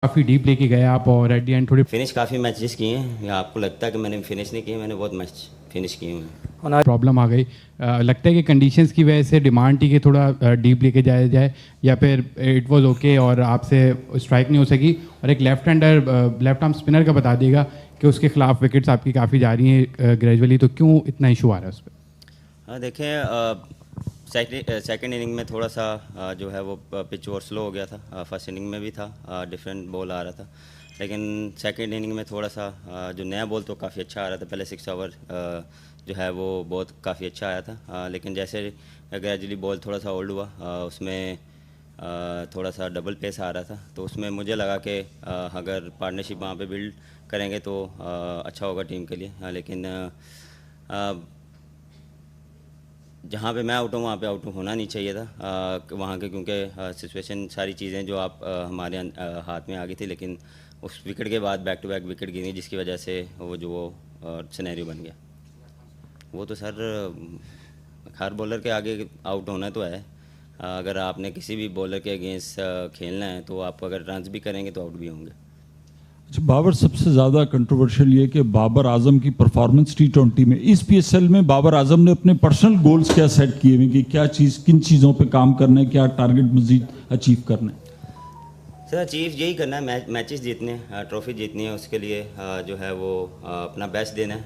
काफ़ी डीप लेके गए आप और एट द एंड थोड़ी फिनिश काफ़ी मैचेस किए हैं, या आपको लगता है कि मैंने फिनिश नहीं किए? मैंने बहुत मैच फिनिश किए हुए हैं। प्रॉब्लम आ गई। लगता है कि कंडीशंस की वजह से डिमांड थी कि थोड़ा डीप लेके जाया जाए, या फिर इट वाज ओके और आपसे स्ट्राइक नहीं हो सकी। और एक लेफ्ट आर्म स्पिनर का बता देगा कि उसके खिलाफ विकेट्स आपकी काफ़ी जा रही हैं ग्रेजुअली, तो क्यों इतना इशू आ रहा है उस पर? हाँ, देखें, सेकंड इनिंग में थोड़ा सा जो है वो पिच और स्लो हो गया था। फर्स्ट इनिंग में भी था, डिफरेंट बॉल आ रहा था, लेकिन सेकंड इनिंग में थोड़ा सा जो नया बॉल तो काफ़ी अच्छा आ रहा था। पहले 6 ओवर जो है वो बहुत काफ़ी अच्छा आया था, लेकिन जैसे ग्रेजुअली बॉल थोड़ा सा ओल्ड हुआ, उसमें थोड़ा सा डबल पेस आ रहा था। तो उसमें मुझे लगा कि अगर पार्टनरशिप वहाँ पे बिल्ड करेंगे तो अच्छा होगा टीम के लिए। लेकिन जहाँ पे मैं आउट हूँ वहाँ पे आउट होना नहीं चाहिए था वहाँ के, क्योंकि सिचुएशन सारी चीज़ें जो आप हमारे हाथ में आ गई थी, लेकिन उस विकेट के बाद बैक टू बैक विकेट गिरी, जिसकी वजह से वो सिनेरियो बन गया। वो तो सर हर बॉलर के आगे आउट होना तो है। अगर आपने किसी भी बॉलर के अगेंस्ट खेलना है तो आप अगर रन्स भी करेंगे तो आउट भी होंगे। अच्छा, बाबर सबसे ज़्यादा कंट्रोवर्शियल ये कि बाबर आजम की परफॉर्मेंस T20 में, इस PSL में बाबर आजम ने अपने पर्सनल गोल्स क्या सेट किए हुए कि क्या चीज़, किन चीज़ों पे काम करना है, क्या टारगेट मजीद अचीव करना है? सर अचीव यही करना है, मैचेस जीतने, ट्रॉफी जीतनी है, उसके लिए जो है वो अपना बेस्ट देना है।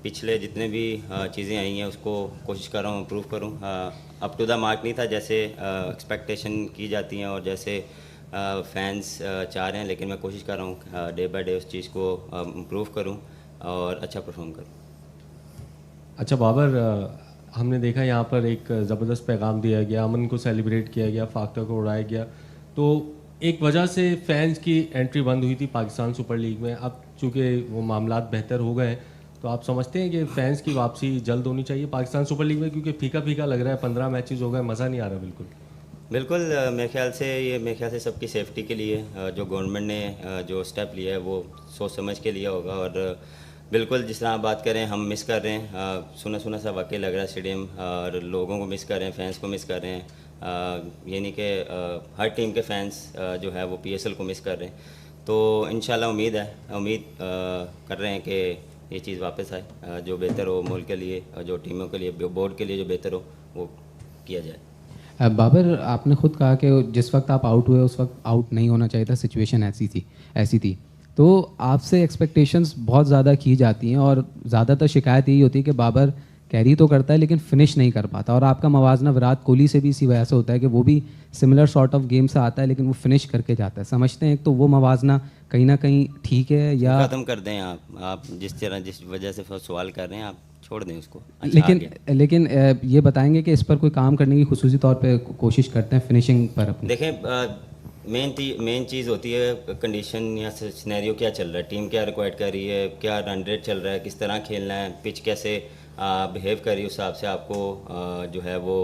पिछले जितने भी चीज़ें आई हैं उसको कोशिश कर रहा हूँ इम्प्रूव करूँ। अप टू द मार्क नहीं था जैसे एक्सपेक्टेशन की जाती हैं और जैसे फैंस चाह रहे हैं, लेकिन मैं कोशिश कर रहा हूँ डे बाय डे उस चीज़ को इम्प्रूव करूँ और अच्छा परफॉर्म करूँ। अच्छा बाबर, हमने देखा यहाँ पर एक ज़बरदस्त पैगाम दिया गया, अमन को सेलिब्रेट किया गया, फाख्ता को उड़ाया गया। तो एक वजह से फैंस की एंट्री बंद हुई थी पाकिस्तान सुपर लीग में। अब चूँकि वो मामलात बेहतर हो गए हैं, तो आप समझते हैं कि फैंस की वापसी जल्द होनी चाहिए पाकिस्तान सुपर लीग में? क्योंकि फीका फीका लग रहा है, 15 मैचेस हो गए, मज़ा नहीं आ रहा बिल्कुल। बिल्कुल, मेरे ख्याल से सबकी सेफ्टी के लिए जो गवर्नमेंट ने जो स्टेप लिया है वो सोच समझ के लिया होगा। और बिल्कुल जिस तरह आप बात करें, हम मिस कर रहे हैं, सुना सुना सा वाकई लग रहा है स्टेडियम, और लोगों को मिस कर रहे हैं, फैंस को मिस कर रहे हैं। ये नहीं कि हर टीम के फैंस जो है वो PSL को मिस कर रहे हैं। तो इंशाल्लाह उम्मीद कर रहे हैं कि ये चीज़ वापस आए, जो बेहतर हो मुल्क के लिए, जो टीमों के लिए, बोर्ड के लिए जो बेहतर हो वो किया जाए। बाबर, आपने खुद कहा कि जिस वक्त आप आउट हुए उस वक्त आउट नहीं होना चाहिए था, सिचुएशन ऐसी थी। तो आपसे एक्सपेक्टेशंस बहुत ज़्यादा की जाती हैं और ज़्यादातर शिकायत यही होती है कि बाबर कैरी तो करता है लेकिन फिनिश नहीं कर पाता। और आपका मवाजना विराट कोहली से भी इसी वजह से होता है कि वो भी सिमिलर सॉर्ट ऑफ गेम से आता है लेकिन वो फिनिश करके जाता है। समझते हैं तो वो मवाजना कहीं ना कहीं ठीक है, या ख़त्म कर दें आप जिस वजह से सवाल कर रहे हैं, आप छोड़ दें उसको। अच्छा, लेकिन आगे लेकिन ये बताएंगे कि इस पर कोई काम करने की खुसूसी तौर पे कोशिश करते हैं फिनिशिंग पर अपनी? देखें, मेन चीज़ होती है कंडीशन या सिनेरियो क्या चल रहा है, टीम क्या रिक्वायर्ड कर रही है, क्या रन रेट चल रहा है, किस तरह खेलना है, पिच कैसे बिहेव कर रही है, उस हिसाब से आपको जो है वो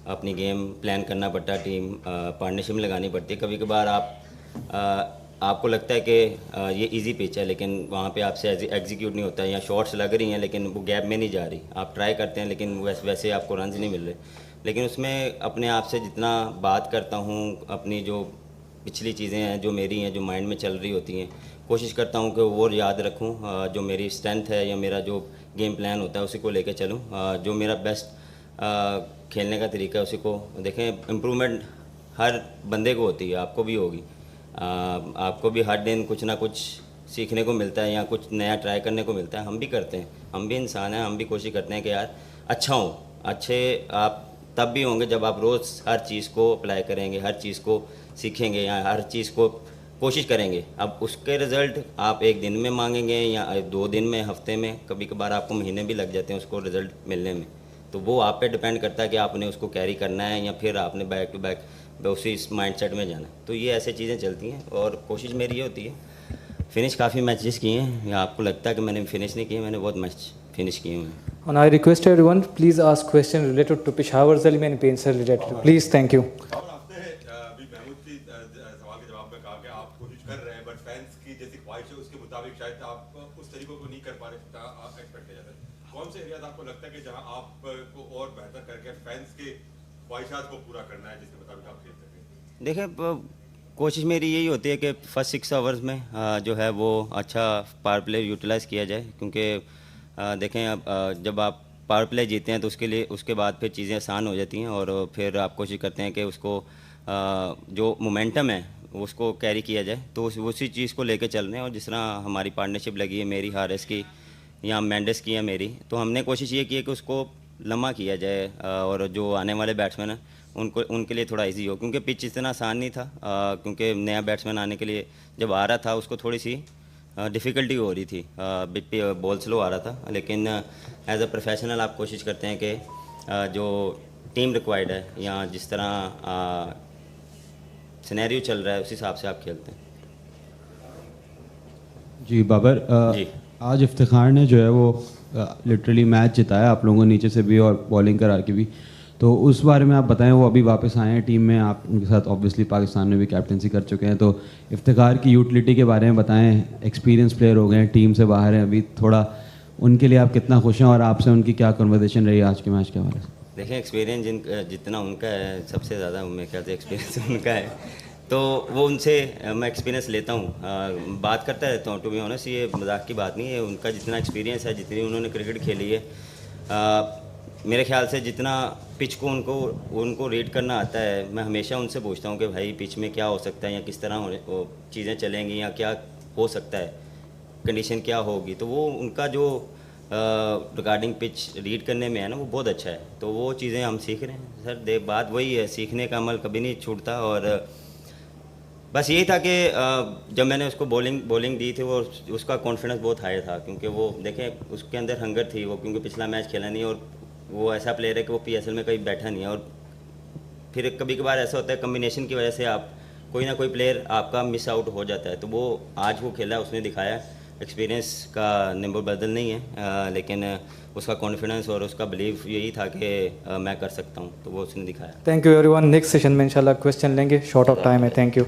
अपनी गेम प्लान करना पड़ता है। टीम पार्टनरशिप में लगानी पड़ती है। कभी कभार आपको लगता है कि ये इजी पिच है, लेकिन वहाँ पे आपसे एग्जीक्यूट नहीं होता है, या शॉट्स लग रही हैं लेकिन वो गैप में नहीं जा रही, आप ट्राई करते हैं लेकिन वैसे आपको रन्स नहीं मिल रहे। लेकिन उसमें अपने आप से जितना बात करता हूँ, अपनी जो पिछली चीज़ें हैं जो मेरी हैं, जो माइंड में चल रही होती हैं, कोशिश करता हूँ कि वो याद रखूँ। जो मेरी स्ट्रेंथ है या मेरा जो गेम प्लान होता है उसी को लेकर चलूँ। जो मेरा बेस्ट खेलने का तरीका है उसी को देखें। इम्प्रूवमेंट हर बंदे को होती है, आपको भी होगी। आपको भी हर दिन कुछ ना कुछ सीखने को मिलता है या कुछ नया ट्राई करने को मिलता है। हम भी करते हैं, हम भी इंसान हैं, हम भी कोशिश करते हैं कि यार अच्छा हो। अच्छे आप तब भी होंगे जब आप रोज़ हर चीज़ को अप्लाई करेंगे, हर चीज़ को सीखेंगे या हर चीज़ को कोशिश करेंगे। अब उसके रिज़ल्ट आप एक दिन में मांगेंगे या 2 दिन में, हफ्ते में, कभी कभार आपको महीने भी लग जाते हैं उसको रिज़ल्ट मिलने में। तो वो आप पे डिपेंड करता है कि आपने उसको कैरी करना है या फिर आपने बैक टू बैक उसी माइंडसेट में जाना है। तो ये ऐसे चीज़ें चलती हैं और कोशिश मेरी ये होती है। फिनिश काफ़ी मैचेस किए हैं, या आपको लगता है कि मैंने फिनिश नहीं किए? मैंने बहुत मैच फिनिश किए हुए हैं। And I request everyone, please ask question related to Peshawar Zalmi and Painter related. Please, thank you. और आपने अभी महमूद की सवाल के जवाब में कहा कि आप कोशिश कर रहे हैं, बट फैंस की जैसी ख्वाहिश है उसके मुताबिक शायद आप उस तरीकों को नहीं कर पा रहे जितना आप एक्सपेक्ट किया जाता है। कौन से एरियाज आपको लगता है कि जहां आपको और बेहतर करके फैंस के ख्वाहिशात को पूरा करना है, जिसके मुताबिक आप खेल सकें? देखिए, कोशिश मेरी यही होती है कि फर्स्ट 6 आवर्स में जो है वो अच्छा पावर प्ले यूटिलाइज़ किया जाए, क्योंकि देखें अब जब आप पावर प्ले जीते हैं तो उसके लिए उसके बाद फिर चीज़ें आसान हो जाती हैं और फिर आप कोशिश करते हैं कि उसको जो मोमेंटम है उसको कैरी किया जाए। तो उसी चीज़ को लेके चल रहे हैं, और जिस तरह हमारी पार्टनरशिप लगी है मेरी हारिस की या मेंडेस की है मेरी, तो हमने कोशिश ये की है कि उसको लम्हा किया जाए और जो आने वाले बैट्समैन हैं उनके लिए थोड़ा इजी हो, क्योंकि पिच इतना आसान नहीं था, क्योंकि नया बैट्समैन आने के लिए जब आ रहा था उसको थोड़ी सी डिफ़िकल्टी हो रही थी, बॉल स्लो आ रहा था। लेकिन एज अ प्रोफेशनल आप कोशिश करते हैं कि जो टीम रिक्वायर्ड है या जिस तरह सिनेरियो चल रहा है उस हिसाब से आप खेलते हैं। जी बाबर, जी। आज इफ्तिखार ने जो है वो लिटरली मैच जिताया आप लोगों नीचे से भी और बॉलिंग करा के भी, तो उस बारे में आप बताएं। वो अभी वापस आए हैं टीम में, आप उनके साथ ऑब्वियसली पाकिस्तान में भी कैप्टनसी कर चुके हैं, तो इफ्तिखार की यूटिलिटी के बारे में बताएं। एक्सपीरियंस प्लेयर हो गए हैं, टीम से बाहर हैं अभी, थोड़ा उनके लिए आप कितना खुश हैं और आपसे उनकी क्या कन्वर्सेशन रही आज के मैच के हवाले से? देखें, एक्सपीरियंस जितना उनका है सबसे ज़्यादा मेरे ख्याल से एक्सपीरियंस उनका है, तो वो उनसे मैं एक्सपीरियंस लेता हूँ, बात करता रहता हूँ। टू बी ऑनेस्ट, ये मजाक की बात नहीं है। उनका जितना एक्सपीरियंस है, जितनी उन्होंने क्रिकेट खेली है, मेरे ख्याल से जितना पिच को उनको रीड करना आता है, मैं हमेशा उनसे पूछता हूँ कि भाई पिच में क्या हो सकता है या किस तरह चीज़ें चलेंगी या क्या हो सकता है, कंडीशन क्या होगी। तो वो उनका जो रिगार्डिंग पिच रीड करने में है ना, वो बहुत अच्छा है। तो वो चीज़ें हम सीख रहे हैं सर। बात वही है, सीखने का अमल कभी नहीं छूटता। और बस यही था कि जब मैंने उसको बॉलिंग दी थी, वो उसका कॉन्फिडेंस बहुत हाई था, क्योंकि वो देखें उसके अंदर हंगर थी वो, क्योंकि पिछला मैच खेला नहीं और वो ऐसा प्लेयर है कि वो पीएसएल में कहीं बैठा नहीं है। और फिर कभी कभार ऐसा होता है कम्बिनेशन की वजह से आप कोई ना कोई प्लेयर आपका मिस आउट हो जाता है। तो वो आज वो खेला, उसने दिखाया। एक्सपीरियंस का नंबर बदल नहीं है, लेकिन उसका कॉन्फिडेंस और उसका बिलीव यही था कि मैं कर सकता हूँ, तो वो उसने दिखाया। Thank you everyone. Next session में इंशाल्लाह क्वेश्चन लेंगे, शॉर्ट ऑफ टाइम है। Thank you.